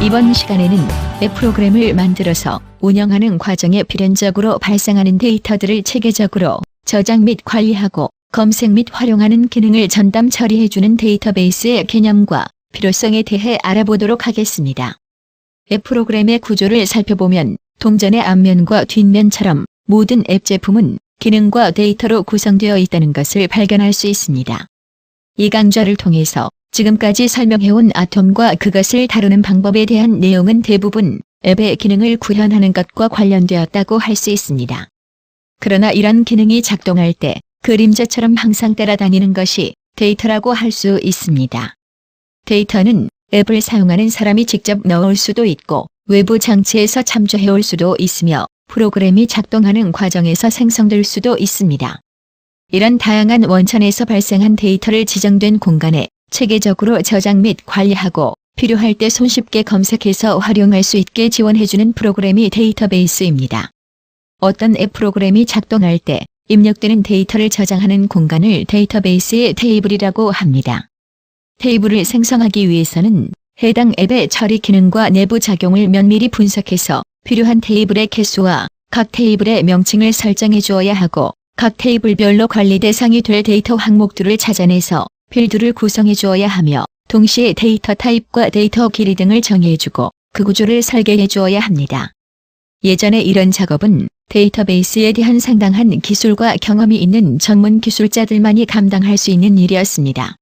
이번 시간에는 웹 프로그램을 만들어서 운영하는 과정에 필연적으로 발생하는 데이터들을 체계적으로 저장 및 관리하고 검색 및 활용하는 기능을 전담 처리해주는 데이터베이스의 개념과 필요성에 대해 알아보도록 하겠습니다. 웹 프로그램의 구조를 살펴보면 동전의 앞면과 뒷면처럼 모든 앱 제품은 기능과 데이터로 구성되어 있다는 것을 발견할 수 있습니다. 이 강좌를 통해서 지금까지 설명해온 아톰과 그것을 다루는 방법에 대한 내용은 대부분 앱의 기능을 구현하는 것과 관련되었다고 할 수 있습니다. 그러나 이런 기능이 작동할 때 그림자처럼 항상 따라다니는 것이 데이터라고 할 수 있습니다. 데이터는 앱을 사용하는 사람이 직접 넣을 수도 있고 외부 장치에서 참조해올 수도 있으며 프로그램이 작동하는 과정에서 생성될 수도 있습니다. 이런 다양한 원천에서 발생한 데이터를 지정된 공간에 체계적으로 저장 및 관리하고 필요할 때 손쉽게 검색해서 활용할 수 있게 지원해주는 프로그램이 데이터베이스입니다. 어떤 앱 프로그램이 작동할 때 입력되는 데이터를 저장하는 공간을 데이터베이스의 테이블이라고 합니다. 테이블을 생성하기 위해서는 해당 앱의 처리 기능과 내부 작용을 면밀히 분석해서 필요한 테이블의 개수와 각 테이블의 명칭을 설정해 주어야 하고 각 테이블별로 관리 대상이 될 데이터 항목들을 찾아내서 필드를 구성해 주어야 하며 동시에 데이터 타입과 데이터 길이 등을 정의해주고 그 구조를 설계해 주어야 합니다. 예전에 이런 작업은 데이터베이스에 대한 상당한 기술과 경험이 있는 전문 기술자들만이 감당할 수 있는 일이었습니다.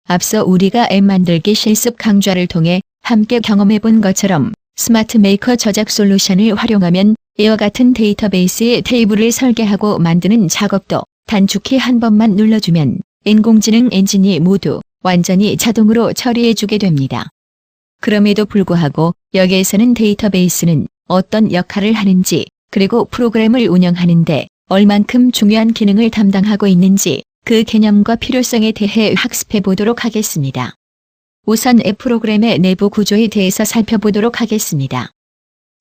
앞서 우리가 앱 만들기 실습 강좌를 통해 함께 경험해 본 것처럼 스마트 메이커 저작 솔루션을 활용하면 이와 같은 데이터베이스의 테이블을 설계하고 만드는 작업도 단축키 한 번만 눌러주면 인공지능 엔진이 모두 완전히 자동으로 처리해주게 됩니다. 그럼에도 불구하고 여기에서는 데이터베이스는 어떤 역할을 하는지 그리고 프로그램을 운영하는데 얼만큼 중요한 기능을 담당하고 있는지 그 개념과 필요성에 대해 학습해 보도록 하겠습니다. 우선 앱 프로그램의 내부 구조에 대해서 살펴보도록 하겠습니다.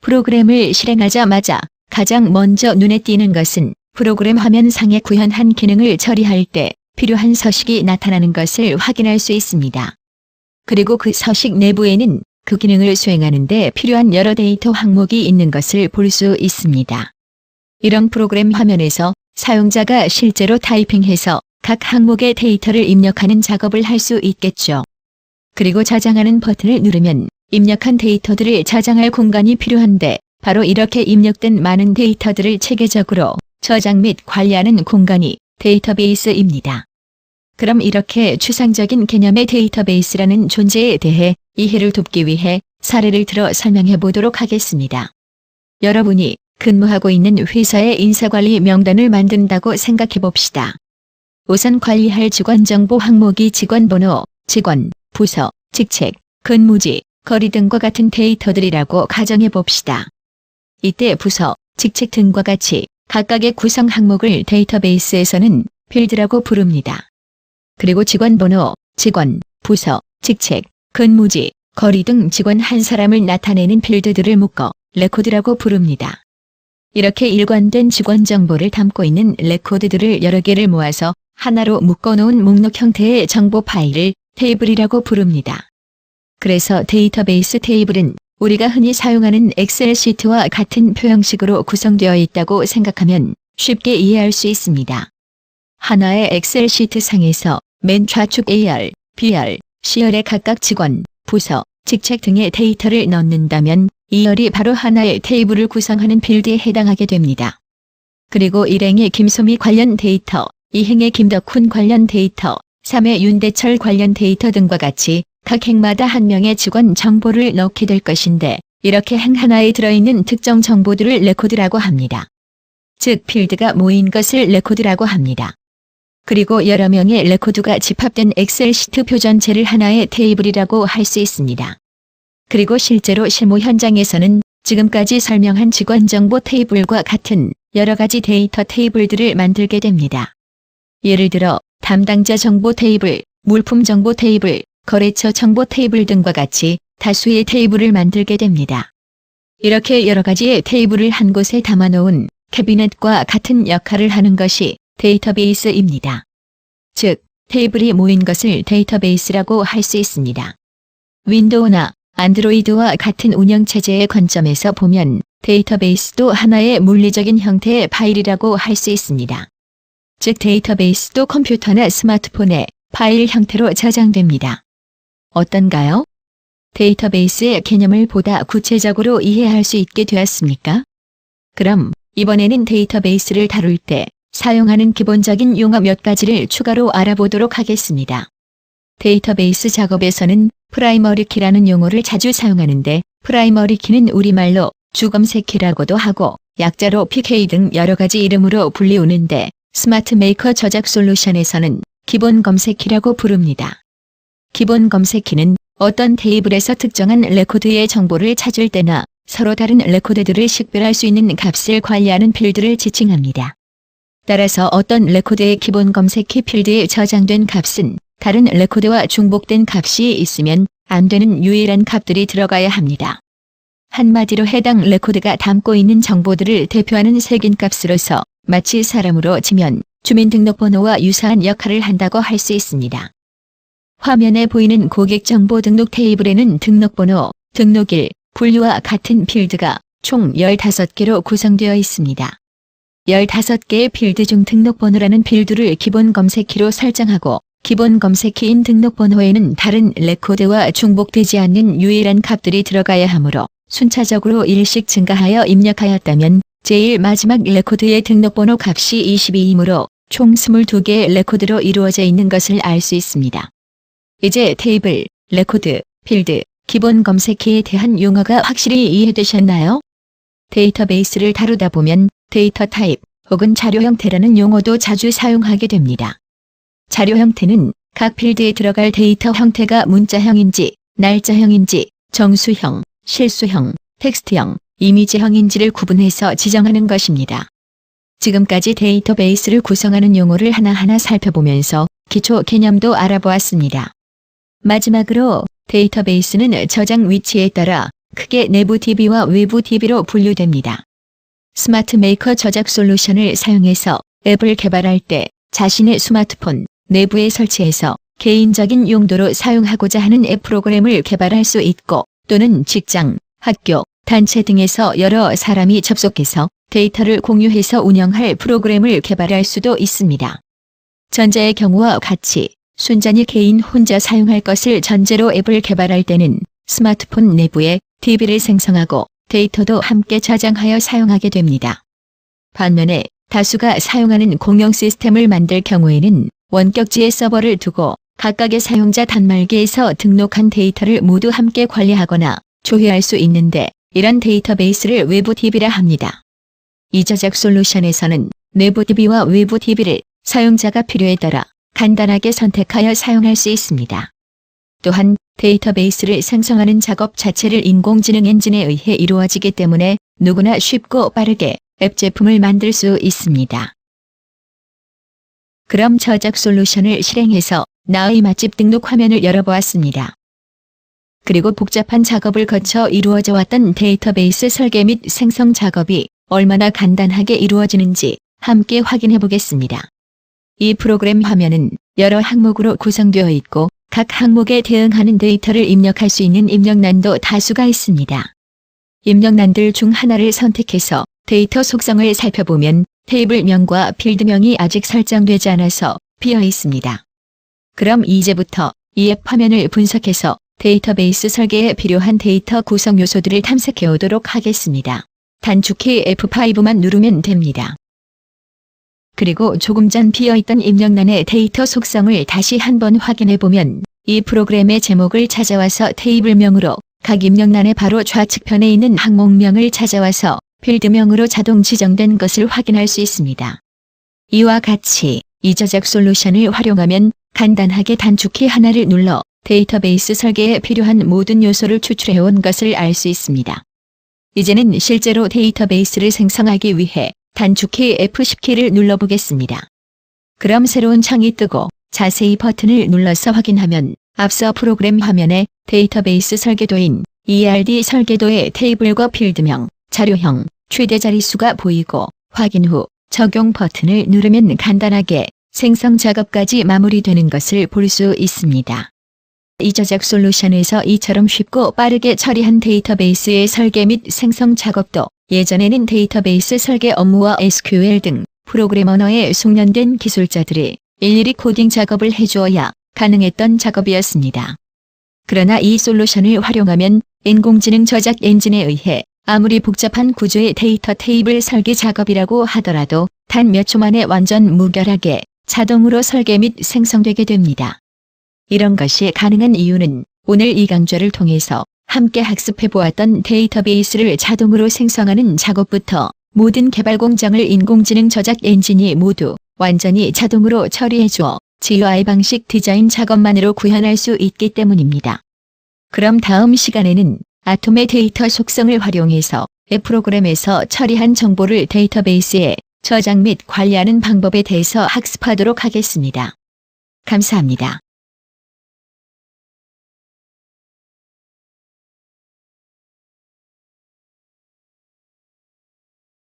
프로그램을 실행하자마자 가장 먼저 눈에 띄는 것은 프로그램 화면상에 구현한 기능을 처리할 때 필요한 서식이 나타나는 것을 확인할 수 있습니다. 그리고 그 서식 내부에는 그 기능을 수행하는 데 필요한 여러 데이터 항목이 있는 것을 볼 수 있습니다. 이런 프로그램 화면에서 사용자가 실제로 타이핑해서 각 항목의 데이터를 입력하는 작업을 할 수 있겠죠. 그리고 저장하는 버튼을 누르면 입력한 데이터들을 저장할 공간이 필요한데 바로 이렇게 입력된 많은 데이터들을 체계적으로 저장 및 관리하는 공간이 데이터베이스입니다. 그럼 이렇게 추상적인 개념의 데이터베이스라는 존재에 대해 이해를 돕기 위해 사례를 들어 설명해 보도록 하겠습니다. 여러분이 근무하고 있는 회사의 인사관리 명단을 만든다고 생각해 봅시다. 우선 관리할 직원 정보 항목이 직원 번호, 직원, 부서, 직책, 근무지, 거리 등과 같은 데이터들이라고 가정해 봅시다. 이때 부서, 직책 등과 같이 각각의 구성 항목을 데이터베이스에서는 필드라고 부릅니다. 그리고 직원 번호, 직원, 부서, 직책, 근무지, 거리 등 직원 한 사람을 나타내는 필드들을 묶어 레코드라고 부릅니다. 이렇게 일관된 직원 정보를 담고 있는 레코드들을 여러 개를 모아서 하나로 묶어놓은 목록 형태의 정보 파일을 테이블이라고 부릅니다. 그래서 데이터베이스 테이블은 우리가 흔히 사용하는 엑셀 시트와 같은 표형식으로 구성되어 있다고 생각하면 쉽게 이해할 수 있습니다. 하나의 엑셀 시트 상에서 맨 좌측 AR, BR, C열에 각각 직원, 부서, 직책 등의 데이터를 넣는다면 이 열이 바로 하나의 테이블을 구성하는 필드에 해당하게 됩니다. 그리고 1행의 김소미 관련 데이터, 2행의 김덕훈 관련 데이터, 3의 윤대철 관련 데이터 등과 같이 각 행마다 한 명의 직원 정보를 넣게 될 것인데 이렇게 행 하나에 들어있는 특정 정보들을 레코드라고 합니다. 즉 필드가 모인 것을 레코드라고 합니다. 그리고 여러 명의 레코드가 집합된 엑셀 시트 표 전체를 하나의 테이블이라고 할 수 있습니다. 그리고 실제로 실무 현장에서는 지금까지 설명한 직원 정보 테이블과 같은 여러 가지 데이터 테이블들을 만들게 됩니다. 예를 들어 담당자 정보 테이블, 물품 정보 테이블, 거래처 정보 테이블 등과 같이 다수의 테이블을 만들게 됩니다. 이렇게 여러 가지의 테이블을 한 곳에 담아놓은 캐비넷과 같은 역할을 하는 것이 데이터베이스입니다. 즉, 테이블이 모인 것을 데이터베이스라고 할 수 있습니다. 윈도우나 안드로이드와 같은 운영체제의 관점에서 보면 데이터베이스도 하나의 물리적인 형태의 파일이라고 할 수 있습니다. 즉 데이터베이스도 컴퓨터나 스마트폰에 파일 형태로 저장됩니다. 어떤가요? 데이터베이스의 개념을 보다 구체적으로 이해할 수 있게 되었습니까? 그럼 이번에는 데이터베이스를 다룰 때 사용하는 기본적인 용어 몇 가지를 추가로 알아보도록 하겠습니다. 데이터베이스 작업에서는 프라이머리 키라는 용어를 자주 사용하는데 프라이머리 키는 우리말로 주검색키라고도 하고 약자로 PK 등 여러 가지 이름으로 불리우는데 스마트 메이커 저작 솔루션에서는 기본 검색키라고 부릅니다. 기본 검색키는 어떤 테이블에서 특정한 레코드의 정보를 찾을 때나 서로 다른 레코드들을 식별할 수 있는 값을 관리하는 필드를 지칭합니다. 따라서 어떤 레코드의 기본 검색키 필드에 저장된 값은 다른 레코드와 중복된 값이 있으면 안 되는 유일한 값들이 들어가야 합니다. 한마디로 해당 레코드가 담고 있는 정보들을 대표하는 색인값으로서 마치 사람으로 치면 주민등록번호와 유사한 역할을 한다고 할 수 있습니다. 화면에 보이는 고객정보 등록 테이블에는 등록번호, 등록일, 분류와 같은 필드가 총 15개로 구성되어 있습니다. 15개의 필드 중 등록번호라는 필드를 기본 검색키로 설정하고 기본 검색키인 등록번호에는 다른 레코드와 중복되지 않는 유일한 값들이 들어가야 하므로 순차적으로 1씩 증가하여 입력하였다면 제일 마지막 레코드의 등록번호 값이 22이므로 총 22개의 레코드로 이루어져 있는 것을 알 수 있습니다. 이제 테이블, 레코드, 필드, 기본 검색키에 대한 용어가 확실히 이해되셨나요? 데이터베이스를 다루다 보면 데이터 타입 혹은 자료 형태라는 용어도 자주 사용하게 됩니다. 자료 형태는 각 필드에 들어갈 데이터 형태가 문자형인지, 날짜형인지, 정수형, 실수형, 텍스트형, 이미지형인지를 구분해서 지정하는 것입니다. 지금까지 데이터베이스를 구성하는 용어를 하나하나 살펴보면서 기초 개념도 알아보았습니다. 마지막으로 데이터베이스는 저장 위치에 따라 크게 내부 DB와 외부 DB로 분류됩니다. 스마트 메이커 저작 솔루션을 사용해서 앱을 개발할 때 자신의 스마트폰 내부에 설치해서 개인적인 용도로 사용하고자 하는 앱 프로그램을 개발할 수 있고 또는 직장, 학교, 단체 등에서 여러 사람이 접속해서 데이터를 공유해서 운영할 프로그램을 개발할 수도 있습니다. 전자의 경우와 같이 순전히 개인 혼자 사용할 것을 전제로 앱을 개발할 때는 스마트폰 내부에 DB를 생성하고 데이터도 함께 저장하여 사용하게 됩니다. 반면에 다수가 사용하는 공용 시스템을 만들 경우에는 원격지에 서버를 두고 각각의 사용자 단말기에서 등록한 데이터를 모두 함께 관리하거나 조회할 수 있는데 이런 데이터베이스를 외부 DB라 합니다. 이 저작 솔루션에서는 내부 DB와 외부 DB를 사용자가 필요에 따라 간단하게 선택하여 사용할 수 있습니다. 또한 데이터베이스를 생성하는 작업 자체를 인공지능 엔진에 의해 이루어지기 때문에 누구나 쉽고 빠르게 앱 제품을 만들 수 있습니다. 그럼 저작 솔루션을 실행해서 나의 맛집 등록 화면을 열어보았습니다. 그리고 복잡한 작업을 거쳐 이루어져 왔던 데이터베이스 설계 및 생성 작업이 얼마나 간단하게 이루어지는지 함께 확인해 보겠습니다. 이 프로그램 화면은 여러 항목으로 구성되어 있고 각 항목에 대응하는 데이터를 입력할 수 있는 입력란도 다수가 있습니다. 입력란들 중 하나를 선택해서 데이터 속성을 살펴보면 테이블명과 필드명이 아직 설정되지 않아서 비어 있습니다. 그럼 이제부터 이 앱 화면을 분석해서 데이터베이스 설계에 필요한 데이터 구성 요소들을 탐색해 오도록 하겠습니다. 단축키 F5만 누르면 됩니다. 그리고 조금 전 비어있던 입력란의 데이터 속성을 다시 한번 확인해보면 이 프로그램의 제목을 찾아와서 테이블명으로 각 입력란의 바로 좌측편에 있는 항목명을 찾아와서 필드명으로 자동 지정된 것을 확인할 수 있습니다. 이와 같이 이 저작 솔루션을 활용하면 간단하게 단축키 하나를 눌러 데이터베이스 설계에 필요한 모든 요소를 추출해온 것을 알 수 있습니다. 이제는 실제로 데이터베이스를 생성하기 위해 단축키 F10키를 눌러보겠습니다. 그럼 새로운 창이 뜨고 자세히 버튼을 눌러서 확인하면 앞서 프로그램 화면에 데이터베이스 설계도인 ERD 설계도의 테이블과 필드명, 자료형, 최대 자릿수가 보이고 확인 후 적용 버튼을 누르면 간단하게 생성 작업까지 마무리되는 것을 볼 수 있습니다. 이 저작 솔루션에서 이처럼 쉽고 빠르게 처리한 데이터베이스의 설계 및 생성 작업도 예전에는 데이터베이스 설계 업무와 SQL 등 프로그램 언어에 숙련된 기술자들이 일일이 코딩 작업을 해주어야 가능했던 작업이었습니다. 그러나 이 솔루션을 활용하면 인공지능 저작 엔진에 의해 아무리 복잡한 구조의 데이터 테이블 설계 작업이라고 하더라도 단 몇 초 만에 완전 무결하게 자동으로 설계 및 생성되게 됩니다. 이런 것이 가능한 이유는 오늘 이 강좌를 통해서 함께 학습해보았던 데이터베이스를 자동으로 생성하는 작업부터 모든 개발 공정을 인공지능 저작 엔진이 모두 완전히 자동으로 처리해주어 GUI 방식 디자인 작업만으로 구현할 수 있기 때문입니다. 그럼 다음 시간에는 아톰의 데이터 속성을 활용해서 웹 프로그램에서 처리한 정보를 데이터베이스에 저장 및 관리하는 방법에 대해서 학습하도록 하겠습니다. 감사합니다.